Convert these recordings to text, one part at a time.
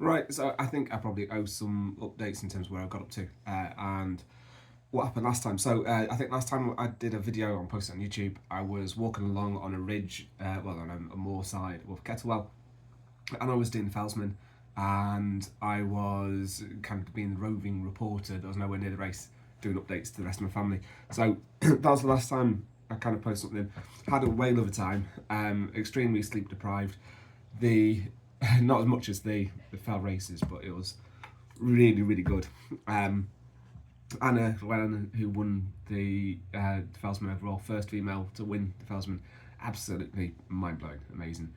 Right, so I think I probably owe some updates in terms of where I got up to and what happened last time. So I think last time I did a video on posted on YouTube, I was walking along on a ridge, on a moor side of Kettlewell, and I was doing the Felsman, and I was kind of being the roving reporter. There was nowhere near the race, doing updates to the rest of my family. So that was the last time I kind of posted something. Had a whale of a time. Extremely sleep deprived. The not as much as the fell races, but it was really good. Um, Anna Llewellyn, who won the Felsman overall, first female to win the Felsman, absolutely mind blowing, amazing.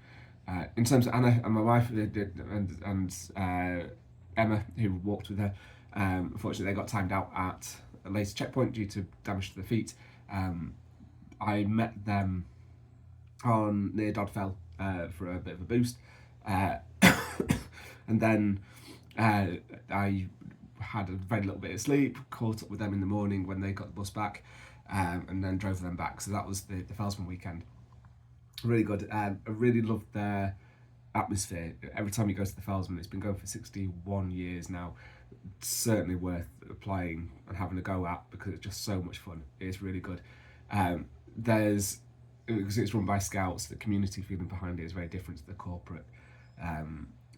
In terms of Anna and my wife, and Emma, who walked with her, unfortunately they got timed out at a later checkpoint due to damage to the feet. I met them on near Dodfell for a bit of a boost, uh, and then I had a very little bit of sleep, caught up with them in the morning when they got the bus back, and then drove them back. So that was the Felsman weekend. Really good. I really loved their atmosphere. Every time you go to the Felsman, it's been going for 61 years now. It's certainly worth applying and having a go at because it's just so much fun. It's really good. There's because it's run by scouts, the community feeling behind it is very different to the corporate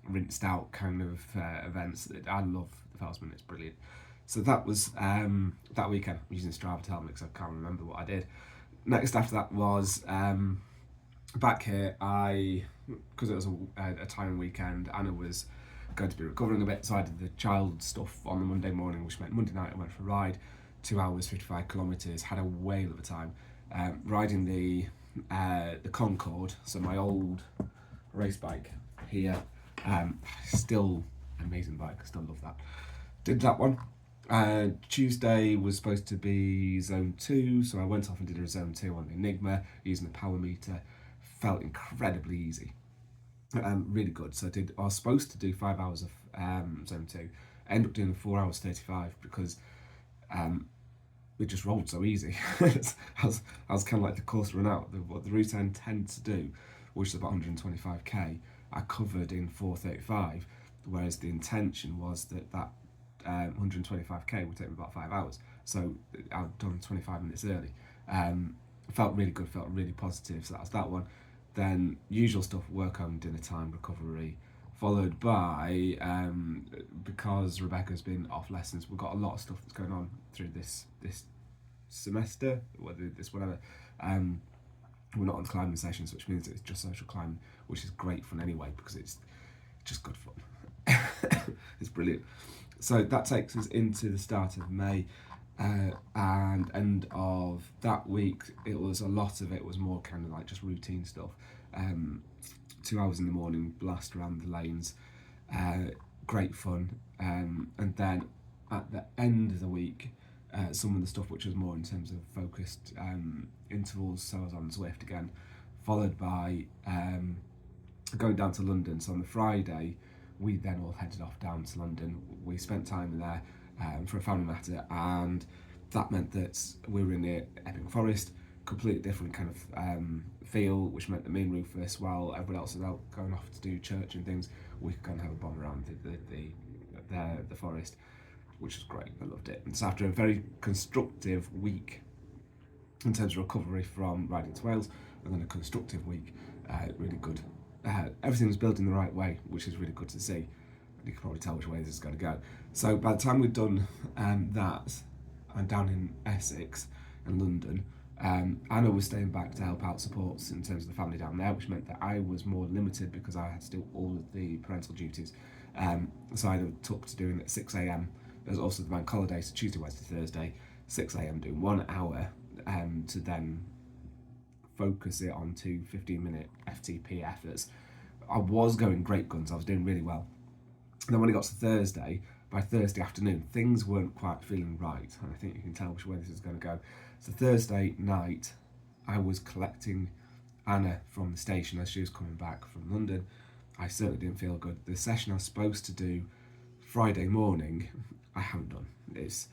rinsed out kind of events. I love the Felsman, it's brilliant. So that was that weekend. I'm using Strava to help me because I can't remember what I did. Next after that was back here. Because it was a tiring weekend, Anna was going to be recovering a bit, so I did the child stuff on the Monday morning, which meant Monday night I went for a ride, 2 hours, 55 kilometres, had a whale of a time. Riding the Concorde, so my old race bike here, still amazing bike, I still love that. Did that one. Tuesday was supposed to be zone 2, so I went off and did a zone 2 on the Enigma using the power meter. Felt incredibly easy. Really good. So I was supposed to do 5 hours of zone 2. I ended up doing 4 hours 35 because it just rolled so easy. I was kind of like the course run out. What the route I intend to do, which is about 125k, I covered in 4:35, whereas the intention was that 125k would take me about 5 hours. So I've done 25 minutes early. Felt really good, felt really positive. So that was that one. Then usual stuff: work home, dinner time, recovery, followed by because Rebecca's been off lessons. We've got a lot of stuff that's going on through this semester, whether this whatever. We're not on climbing sessions, which means it's just social climbing, which is great fun anyway because it's just good fun. It's brilliant. So that takes us into the start of May, and end of that week. It was a lot of it was more kind of like just routine stuff. 2 hours in the morning, blast around the lanes, great fun, and then at the end of the week, some of the stuff which was more in terms of focused intervals. So I was on Zwift again, followed by going down to London. So on the Friday, we then all headed off down to London. We spent time there for a family matter, and that meant that we were in the Epping Forest, completely different kind of feel, which meant that me and Rufus, while everyone else was out going off to do church and things, we could kind of have a bomb around the forest, which was great. I loved it. And so after a very constructive week in terms of recovery from riding to Wales, and then a constructive week, really good. Everything was building the right way, which is really good to see. You can probably tell which way this is going to go. So by the time we'd done that, and down in Essex and London, Anna was staying back to help out supports in terms of the family down there, which meant that I was more limited because I had to do all of the parental duties. So I took to doing at 6 a.m. There's also the bank holiday, so Tuesday, Wednesday, Thursday, 6 a.m. doing 1 hour to then focus it on 2 15-minute FTP efforts. I was going great guns, I was doing really well. And then when it got to Thursday, by Thursday afternoon, things weren't quite feeling right. And I think you can tell which way this is going to go. So Thursday night, I was collecting Anna from the station as she was coming back from London. I certainly didn't feel good. The session I was supposed to do Friday morning, I haven't done. It's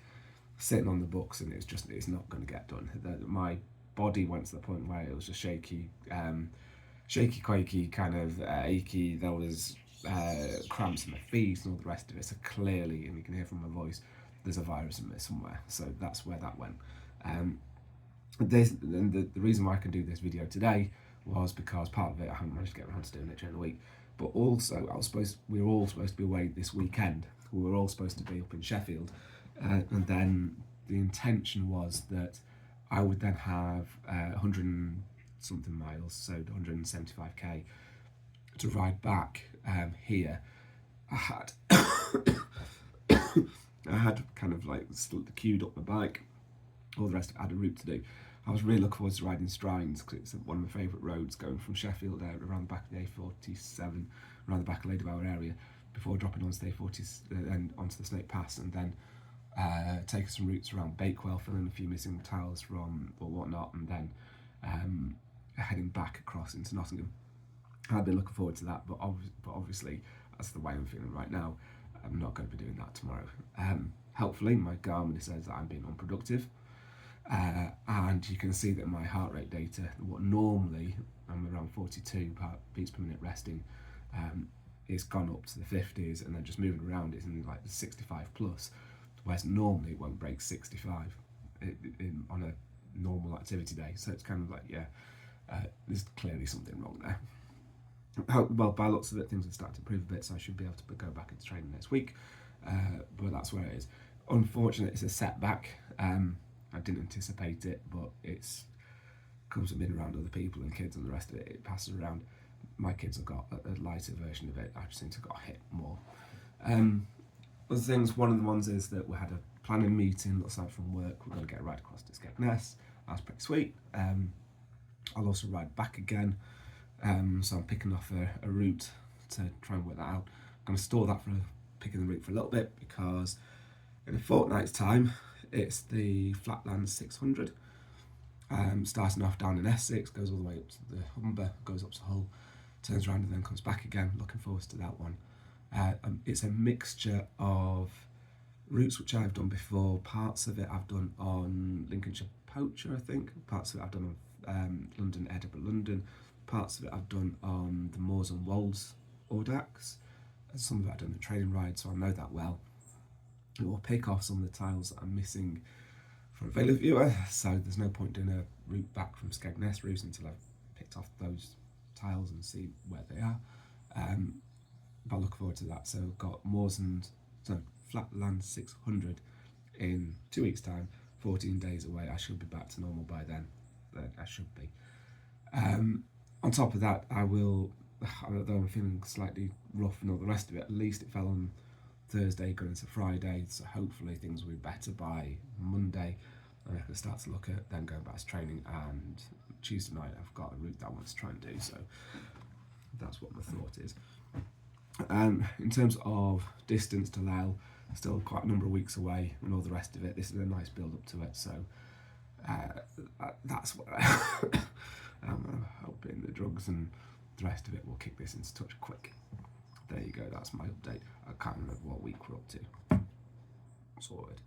sitting on the books and it's not going to get done. My body went to the point where it was just shaky, quaky, kind of achy. There was cramps in my feet and all the rest of it. So clearly, and you can hear from my voice, there's a virus in there somewhere. So that's where that went. The reason why I can do this video today was because part of it I haven't managed to get around to doing it during the week, but also we were all supposed to be away this weekend. We were all supposed to be up in Sheffield, and then the intention was that I would then have 100 and something miles, so 175k to ride back here. I had kind of like queued up my bike, all the rest of it, I had a route to do. I was really looking forward to riding Strines because it's one of my favourite roads, going from Sheffield out around the back of the A47, around the back of Ladybower area, before dropping onto the A40 and onto the Snake Pass, and then taking some routes around Bakewell, filling a few missing tiles from or whatnot, and then heading back across into Nottingham. I've been looking forward to that, but obviously that's the way I'm feeling right now. I'm not going to be doing that tomorrow. Hopefully my Garmin says that I'm being unproductive, and you can see that my heart rate data, what normally I'm around 42 beats per minute resting, it's gone up to the 50s, and then just moving around it's in like the 65 plus, whereas normally it won't break 65 on a normal activity day. So it's kind of like, yeah, there's clearly something wrong there. Well, by lots of it, things have started to improve a bit, so I should be able to go back into training next week, but that's where it is. Unfortunately, it's a setback. I didn't anticipate it, but it's comes from being around other people and kids and the rest of it. It passes around. My kids have got a lighter version of it. I just seem to have got hit more. Other things, one of the ones is that we had a planning meeting aside from work. We're going to get a ride across to Skegness. That's pretty sweet. I'll also ride back again. So I'm picking off a route to try and work that out. I'm going to store that for picking the route for a little bit, because in a fortnight's time it's the Flatland 600, starting off down in Essex, goes all the way up to the Humber, goes up to Hull, turns around and then comes back again. Looking forward to that one. It's a mixture of routes which I've done before. Parts of it I've done on Lincolnshire Poacher, I think. Parts of it I've done on London, Edinburgh, London. Parts of it I've done on the Moors and Wolds Audax. Some of it I've done the training ride, so I know that well. It will pick off some of the tiles that I'm missing for a Vale viewer, so there's no point doing a route back from Skegness route until I've picked off those tiles and see where they are. But I look forward to that. So I've got Flatland 600 in 2 weeks' time, 14 days away. I should be back to normal by then. I should be. On top of that, I will, although I'm feeling slightly rough and all the rest of it, at least it fell on Thursday going into Friday, so hopefully things will be better by Monday, and I can start to look at then going back to training. And Tuesday night I've got a route that I want to try and do, so that's what my thought is. In terms of distance to Lyle, still quite a number of weeks away and all the rest of it. This is a nice build up to it, so that's what I'm hoping the drugs and the rest of it will kick this into touch quick. There you go, that's my update. I can't remember what week we're up to. Sorted.